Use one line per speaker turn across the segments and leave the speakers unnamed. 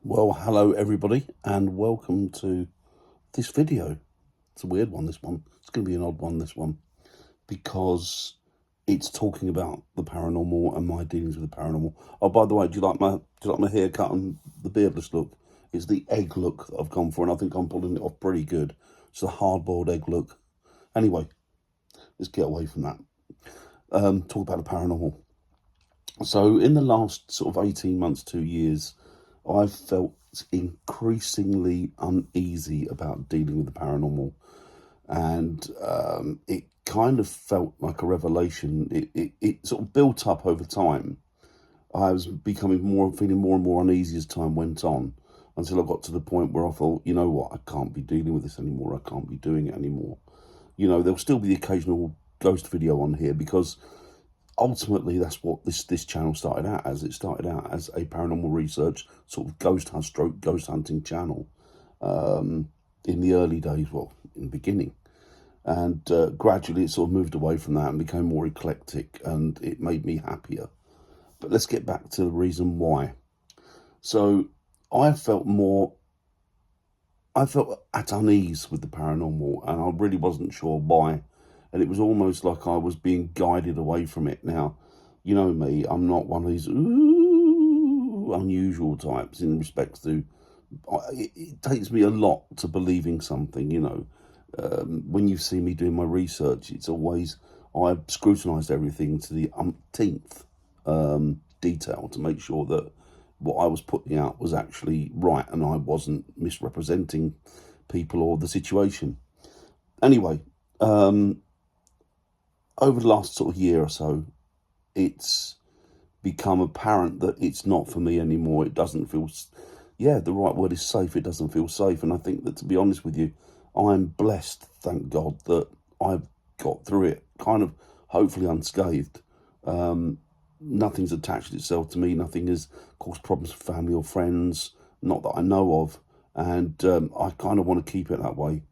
Well, hello everybody, and welcome to this video. It's a weird one, this one. It's going to be an odd one, this one, because it's talking about the paranormal and my dealings with the paranormal. Oh, by the way, do you like my haircut and the beardless look? It's the egg look that I've gone for, and I think I'm pulling it off pretty good. It's the hard-boiled egg look. Anyway, let's get away from that. Talk about the paranormal. So, in the last sort of 18 months, 2 years, I've felt increasingly uneasy about dealing with the paranormal, and it kind of felt like a revelation. It sort of built up over time. I was feeling more and more uneasy as time went on, until I got to the point where I thought, you know what, I can't be dealing with this anymore. I can't be doing it anymore. There'll still be the occasional ghost video on here because ultimately that's what this channel started out as. It started out as a paranormal research sort of ghost hunting channel in the early days, well, in the beginning, and gradually it sort of moved away from that and became more eclectic, and it made me happier. But let's get back to the reason why. So I felt at unease with the paranormal, and I really wasn't sure why. And it was almost like I was being guided away from it. Now, you know me, I'm not one of these unusual types in respects to. It takes me a lot to believing something. When you see me doing my research, it's always I've scrutinised everything to the umpteenth detail to make sure that what I was putting out was actually right and I wasn't misrepresenting people or the situation. Anyway, over the last sort of year or so, it's become apparent that it's not for me anymore. It doesn't feel, yeah, the right word is safe. It doesn't feel safe. And I think that, to be honest with you, I'm blessed, thank God, that I've got through it kind of hopefully unscathed. Nothing's attached itself to me. Nothing has caused problems for family or friends, not that I know of. And I kind of want to keep it that way.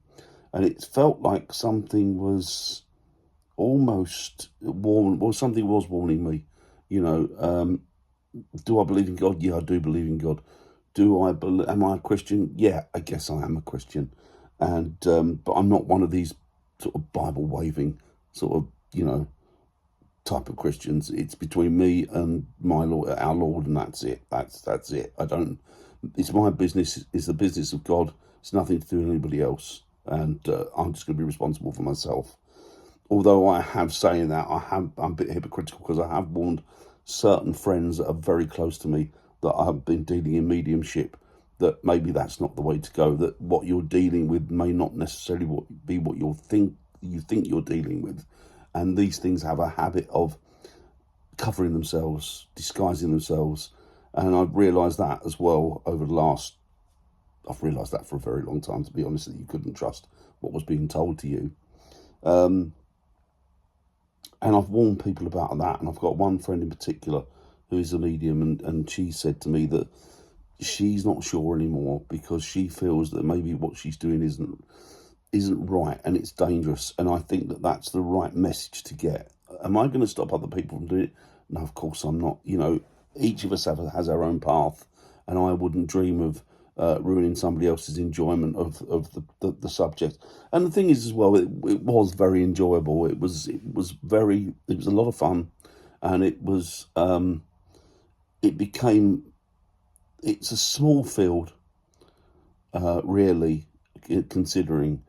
And it felt like something was almost warning, well, something was warning me. Do I believe in God? Yeah, I do believe in God. Am I a Christian? Yeah, I guess I am a Christian. And but I'm not one of these sort of Bible waving sort of type of Christians. It's between me and my Lord, our Lord, and that's it. That's it. I don't. It's my business. It's the business of God. It's nothing to do with anybody else, and I'm just going to be responsible for myself. Although I have saying that, I'm a bit hypocritical because I have warned certain friends that are very close to me that I've been dealing in mediumship, that maybe that's not the way to go. That what you're dealing with may not necessarily be what you think you're dealing with, and these things have a habit of covering themselves, disguising themselves, and I've realised that as well over the last. I've realised that for a very long time, to be honest, that you couldn't trust what was being told to you. And I've warned people about that, and I've got one friend in particular who is a medium, and she said to me that she's not sure anymore because she feels that maybe what she's doing isn't right and it's dangerous. And I think that that's the right message to get. Am I going to stop other people from doing it? No, of course I'm not. Each of us has our own path, and I wouldn't dream of ruining somebody else's enjoyment of the subject. And the thing is, as well, it was very enjoyable. It was a lot of fun, and it's a small field, really, considering,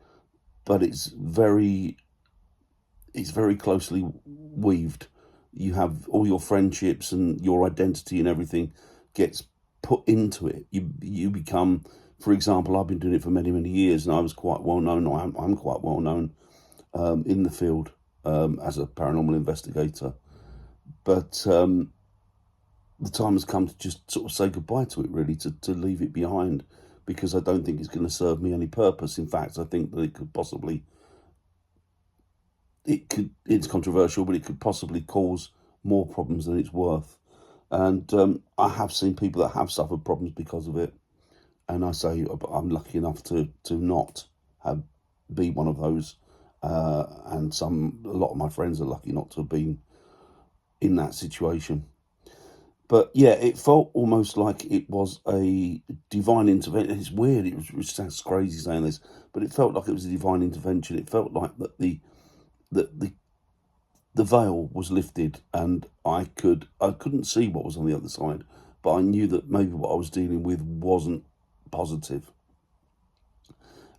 but it's very closely weaved. You have all your friendships and your identity and everything gets put into it. You become, for example, I've been doing it for many, many years, and I was quite well known. I'm quite well known in the field as a paranormal investigator. But the time has come to just sort of say goodbye to it, really, to leave it behind, because I don't think it's going to serve me any purpose. In fact, I think that it's controversial, but it could possibly cause more problems than it's worth. And I have seen people that have suffered problems because of it. And I say I'm lucky enough to not be one of those. And a lot of my friends are lucky not to have been in that situation. But yeah, it felt almost like it was a divine intervention. It's weird. It sounds crazy saying this, but it felt like it was a divine intervention. It felt like that that the veil was lifted, and I couldn't see what was on the other side, but I knew that maybe what I was dealing with wasn't positive,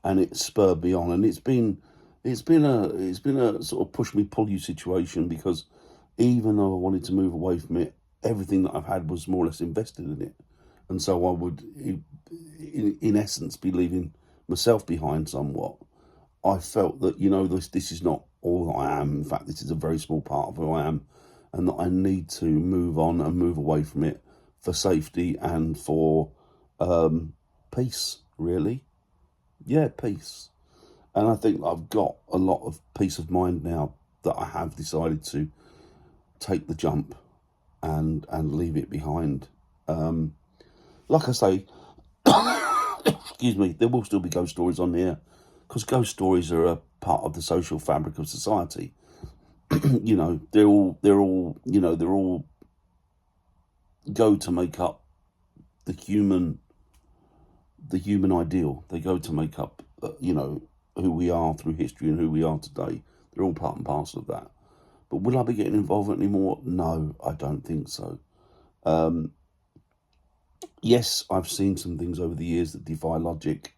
and it spurred me on. And it's been a sort of push me pull you situation, because even though I wanted to move away from it, everything that I've had was more or less invested in it, and so I would, in essence, be leaving myself behind somewhat. I felt that, this is not all that I am. In fact, this is a very small part of who I am, and that I need to move on and move away from it for safety and for peace, really. Yeah, peace. And I think I've got a lot of peace of mind now that I have decided to take the jump and leave it behind. Like I say, excuse me, there will still be ghost stories on here, because ghost stories are a part of the social fabric of society. They're all go to make up the human ideal. They go to make up, who we are through history and who we are today. They're all part and parcel of that. But will I be getting involved anymore? No, I don't think so. Yes, I've seen some things over the years that defy logic.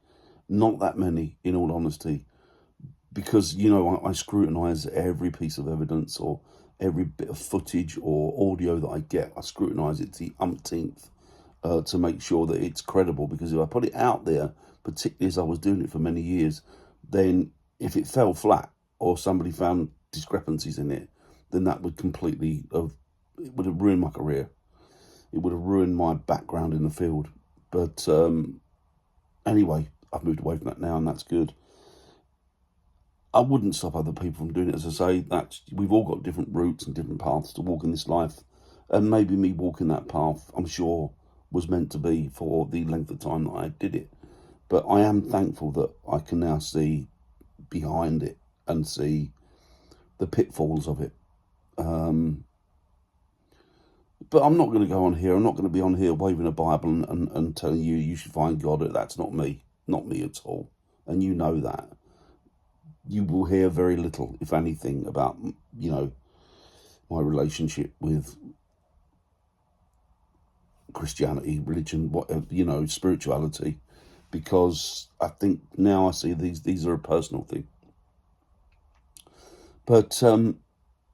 Not that many, in all honesty, because, I scrutinise every piece of evidence or every bit of footage or audio that I get. I scrutinise it to the umpteenth to make sure that it's credible, because if I put it out there, particularly as I was doing it for many years, then if it fell flat or somebody found discrepancies in it, then that would it would have ruined my career. It would have ruined my background in the field. But anyway, I've moved away from that now, and that's good. I wouldn't stop other people from doing it. As I say, we've all got different routes and different paths to walk in this life, and maybe me walking that path, I'm sure, was meant to be for the length of time that I did it. But I am thankful that I can now see behind it and see the pitfalls of it. But I'm not going to go on here. I'm not going to be on here waving a Bible and telling you should find God. That's not me. Not me at all. And you know that. You will hear very little, if anything, about, my relationship with Christianity, religion, spirituality, because I think now I see these are a personal thing. But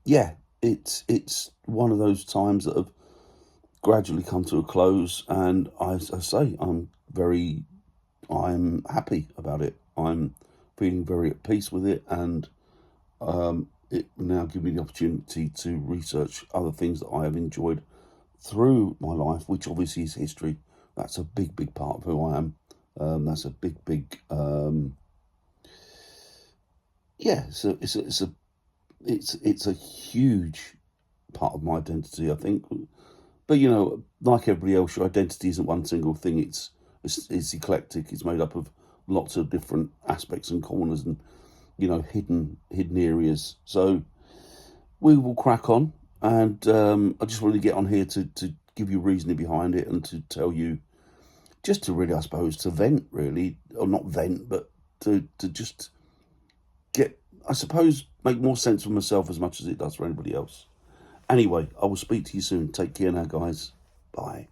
yeah, it's one of those times that have gradually come to a close, and I say I'm happy about it. I'm feeling very at peace with it, and it now gives me the opportunity to research other things that I have enjoyed through my life, which obviously is history. That's a big part of who I am. That's a big yeah. So it's a huge part of my identity, I think. But like everybody else, your identity isn't one single thing. It's eclectic. It's made up of lots of different aspects and corners and hidden areas. So we will crack on, and I just wanted to get on here to give you reasoning behind it, and to tell you, just to really, I suppose, to vent, really, or not vent, but to just get, I suppose, make more sense for myself as much as it does for anybody else. Anyway, I will speak to you soon. Take care now, guys. Bye.